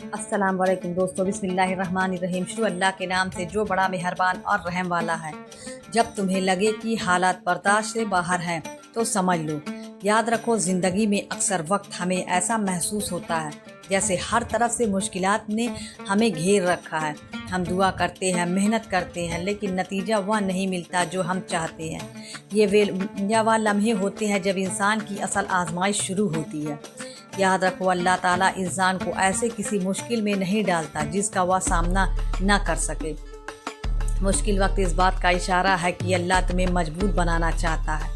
अस्सलाम वालेकुम दोस्तों, बिस्मिल्लाहिर्रहमानिर्रहीम। शुरू अल्लाह के नाम से जो बड़ा मेहरबान और रहम वाला है। जब तुम्हें लगे कि हालात बर्दाश्त से बाहर हैं तो समझ लो, याद रखो ज़िंदगी में अक्सर वक्त हमें ऐसा महसूस होता है जैसे हर तरफ से मुश्किलात ने हमें घेर रखा है। हम दुआ करते हैं, मेहनत करते हैं, लेकिन नतीजा वह नहीं मिलता जो हम चाहते हैं। ये वह लम्हे होते हैं जब इंसान की असल आजमाइश शुरू होती है। याद रखो, अल्लाह ताला इंसान को ऐसे किसी मुश्किल में नहीं डालता जिसका वह सामना न कर सके। मुश्किल वक्त इस बात का इशारा है कि अल्लाह तुम्हें मजबूत बनाना चाहता है,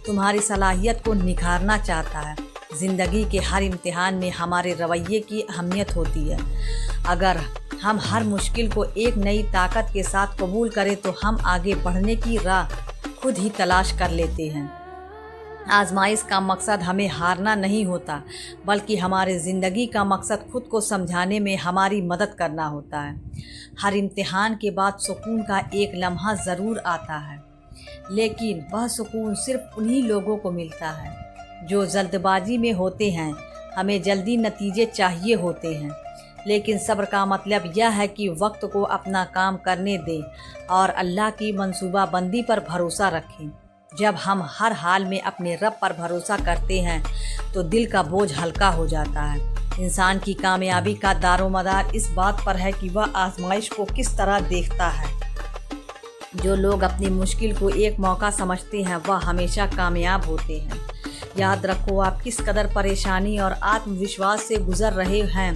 तुम्हारी सलाहियत को निखारना चाहता है। ज़िंदगी के हर इम्तिहान में हमारे रवैये की अहमियत होती है। अगर हम हर मुश्किल को एक नई ताकत के साथ कबूल करें तो हम आगे बढ़ने की राह खुद ही तलाश कर लेते हैं। आजमाइश का मकसद हमें हारना नहीं होता, बल्कि हमारे ज़िंदगी का मकसद खुद को समझाने में हमारी मदद करना होता है। हर इम्तिहान के बाद सुकून का एक लम्हा ज़रूर आता है, लेकिन वह सुकून सिर्फ उन्हीं लोगों को मिलता है जो जल्दबाजी में होते हैं। हमें जल्दी नतीजे चाहिए होते हैं, लेकिन सब्र का मतलब यह है कि वक्त को अपना काम करने दें और अल्लाह की मंसूबाबंदी पर भरोसा रखें। जब हम हर हाल में अपने रब पर भरोसा करते हैं तो दिल का बोझ हल्का हो जाता है। इंसान की कामयाबी का दारोमदार इस बात पर है कि वह आजमाइश को किस तरह देखता है। जो लोग अपनी मुश्किल को एक मौका समझते हैं वह हमेशा कामयाब होते हैं। याद रखो, आप किस कदर परेशानी और आत्मविश्वास से गुजर रहे हैं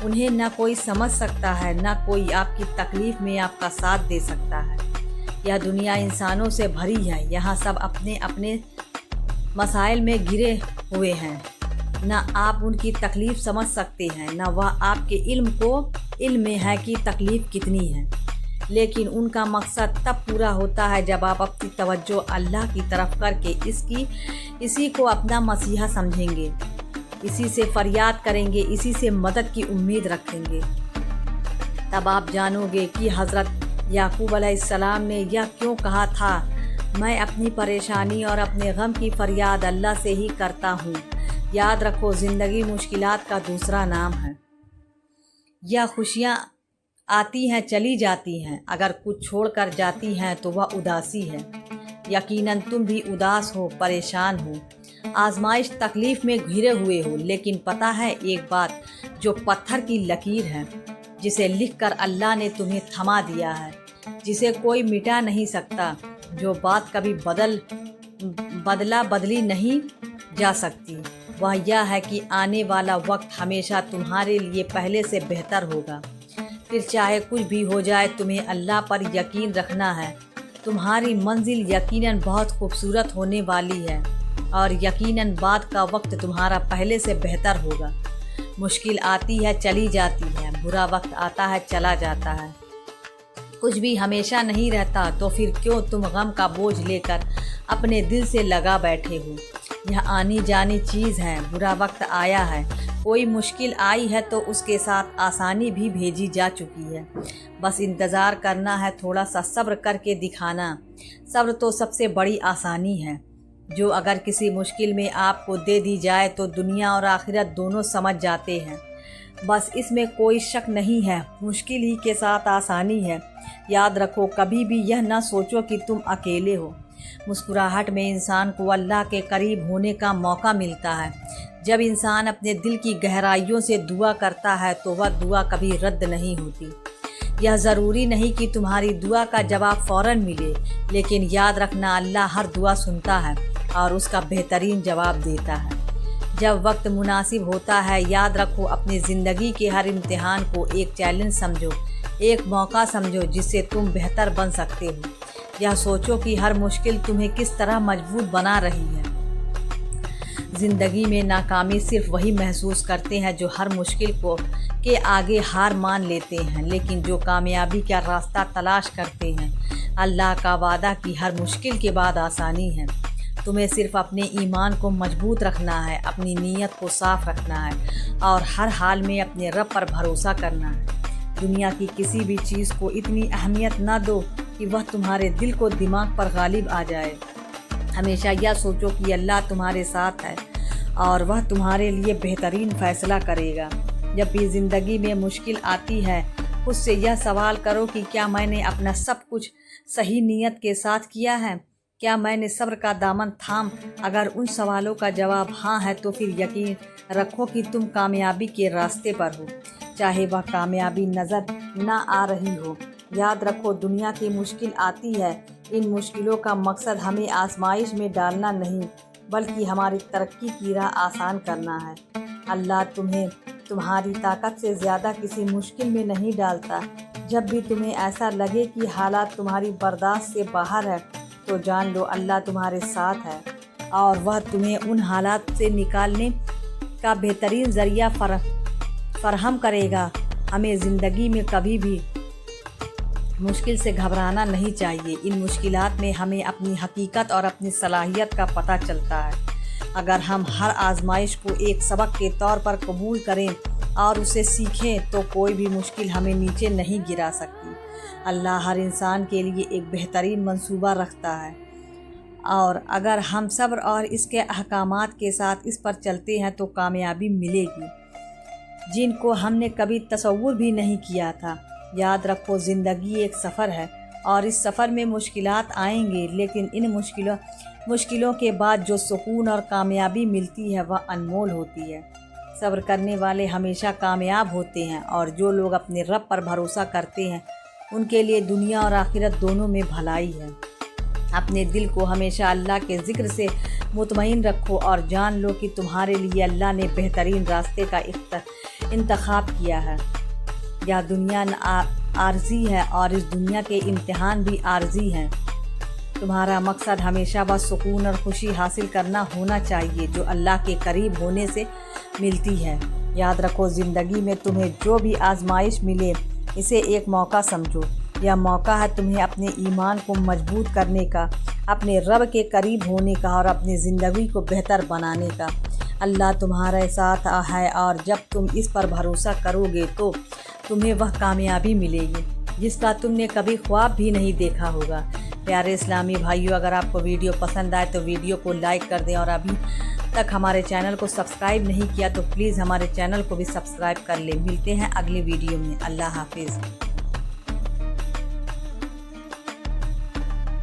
उन्हें न कोई समझ सकता है, न कोई आपकी तकलीफ़ में आपका साथ दे सकता है। यह दुनिया इंसानों से भरी है, यहाँ सब अपने अपने मसाइल में घिरे हुए हैं। न आप उनकी तकलीफ़ समझ सकते हैं, न वह आपके इल्म में है कि तकलीफ़ कितनी है। लेकिन उनका मकसद तब पूरा होता है जब आप अपनी तवज्जो अल्लाह की तरफ करके इसी को अपना मसीहा समझेंगे, इसी से फरियाद करेंगे, इसी से मदद की उम्मीद रखेंगे। तब आप जानोगे कि हज़रत याकूब अलैहिस्सलाम ने यह क्यों कहा था, मैं अपनी परेशानी और अपने गम की फरियाद अल्लाह से ही करता हूँ। याद रखो, ज़िंदगी मुश्किलात का दूसरा नाम है। यह खुशियाँ आती हैं, चली जाती हैं, अगर कुछ छोड़ कर जाती हैं तो वह उदासी है। यकीनन तुम भी उदास हो, परेशान हो, आजमाइश तकलीफ़ में घिरे हुए हो, लेकिन पता है एक बात, जो पत्थर की लकीर है जिसे लिखकर अल्लाह ने तुम्हें थमा दिया है, जिसे कोई मिटा नहीं सकता, जो बात कभी बदली नहीं जा सकती, वह यह है कि आने वाला वक्त हमेशा तुम्हारे लिए पहले से बेहतर होगा। फिर चाहे कुछ भी हो जाए, तुम्हें अल्लाह पर यकीन रखना है। तुम्हारी मंजिल यकीनन बहुत खूबसूरत होने वाली है और यकीनन बाद का वक्त तुम्हारा पहले से बेहतर होगा। मुश्किल आती है, चली जाती है, बुरा वक्त आता है, चला जाता है, कुछ भी हमेशा नहीं रहता। तो फिर क्यों तुम गम का बोझ लेकर अपने दिल से लगा बैठे हो। यह आनी जानी चीज़ है, बुरा वक्त आया है, कोई मुश्किल आई है तो उसके साथ आसानी भी भेजी जा चुकी है। बस इंतज़ार करना है, थोड़ा सा सब्र करके दिखाना। सब्र तो सबसे बड़ी आसानी है, जो अगर किसी मुश्किल में आपको दे दी जाए तो दुनिया और आखिरत दोनों समझ जाते हैं। बस इसमें कोई शक नहीं है, मुश्किल ही के साथ आसानी है। याद रखो, कभी भी यह ना सोचो कि तुम अकेले हो। मुस्कुराहट में इंसान को अल्लाह के करीब होने का मौका मिलता है। जब इंसान अपने दिल की गहराइयों से दुआ करता है तो वह दुआ कभी रद्द नहीं होती। यह ज़रूरी नहीं कि तुम्हारी दुआ का जवाब फ़ौरन मिले, लेकिन याद रखना, अल्लाह हर दुआ सुनता है और उसका बेहतरीन जवाब देता है जब वक्त मुनासिब होता है। याद रखो, अपनी ज़िंदगी के हर इम्तिहान को एक चैलेंज समझो, एक मौका समझो जिससे तुम बेहतर बन सकते हो। यह सोचो कि हर मुश्किल तुम्हें किस तरह मजबूत बना रही है। ज़िंदगी में नाकामी सिर्फ वही महसूस करते हैं जो हर मुश्किल के आगे हार मान लेते हैं, लेकिन जो कामयाबी का रास्ता तलाश करते हैं। अल्लाह का वादा कि हर मुश्किल के बाद आसानी है। तुम्हें सिर्फ अपने ईमान को मजबूत रखना है, अपनी नीयत को साफ रखना है और हर हाल में अपने रब पर भरोसा करना है। दुनिया की किसी भी चीज़ को इतनी अहमियत ना दो कि वह तुम्हारे दिल को दिमाग पर गालिब आ जाए। हमेशा यह सोचो कि अल्लाह तुम्हारे साथ है और वह तुम्हारे लिए बेहतरीन फ़ैसला करेगा। जब भी ज़िंदगी में मुश्किल आती है, खुद से यह सवाल करो कि क्या मैंने अपना सब कुछ सही नीयत के साथ किया है, क्या मैंने सब्र का दामन थाम। अगर उन सवालों का जवाब हाँ है तो फिर यकीन रखो कि तुम कामयाबी के रास्ते पर हो, चाहे वह कामयाबी नज़र ना आ रही हो। याद रखो, दुनिया की मुश्किल आती है, इन मुश्किलों का मकसद हमें आजमाइश में डालना नहीं बल्कि हमारी तरक्की की राह आसान करना है। अल्लाह तुम्हें तुम्हारी ताकत से ज़्यादा किसी मुश्किल में नहीं डालता। जब भी तुम्हें ऐसा लगे कि हालात तुम्हारी बर्दाश्त से बाहर है तो जान लो अल्लाह तुम्हारे साथ है और वह तुम्हें उन हालात से निकालने का बेहतरीन ज़रिया फराहम करेगा। हमें ज़िंदगी में कभी भी मुश्किल से घबराना नहीं चाहिए। इन मुश्किलात में हमें अपनी हकीकत और अपनी सलाहियत का पता चलता है। अगर हम हर आजमाइश को एक सबक के तौर पर कबूल करें और उसे सीखें तो कोई भी मुश्किल हमें नीचे नहीं गिरा सकती। अल्लाह हर इंसान के लिए एक बेहतरीन मंसूबा रखता है और अगर हम सब्र और इसके अहकामात के साथ इस पर चलते हैं तो कामयाबी मिलेगी जिनको हमने कभी तसव्वुर भी नहीं किया था। याद रखो, ज़िंदगी एक सफ़र है और इस सफ़र में मुश्किलात आएंगे, लेकिन इन मुश्किलों के बाद जो सुकून और कामयाबी मिलती है वह अनमोल होती है। सब्र करने वाले हमेशा कामयाब होते हैं और जो लोग अपने रब पर भरोसा करते हैं उनके लिए दुनिया और आखिरत दोनों में भलाई है। अपने दिल को हमेशा अल्लाह के ज़िक्र से मुतमईन रखो और जान लो कि तुम्हारे लिए अल्लाह ने बेहतरीन रास्ते का इंतखाब किया है। यह दुनिया आर्जी है और इस दुनिया के इम्तिहान भी आर्जी हैं। तुम्हारा मकसद हमेशा वह सुकून और खुशी हासिल करना होना चाहिए जो अल्लाह के करीब होने से मिलती है। याद रखो, ज़िंदगी में तुम्हें जो भी आजमाइश मिले इसे एक मौका समझो। यह मौका है तुम्हें अपने ईमान को मजबूत करने का, अपने रब के करीब होने का और अपनी ज़िंदगी को बेहतर बनाने का। अल्लाह तुम्हारे साथ है और जब तुम इस पर भरोसा करोगे तो तुम्हें वह कामयाबी मिलेगी जिसका तुमने कभी ख्वाब भी नहीं देखा होगा। प्यारे इस्लामी भाइयों, अगर आपको वीडियो पसंद आए तो वीडियो को लाइक कर दें और अभी तक हमारे चैनल को सब्सक्राइब नहीं किया तो प्लीज़ हमारे चैनल को भी सब्सक्राइब कर लें। मिलते हैं अगले वीडियो में। अल्लाह हाफिज़।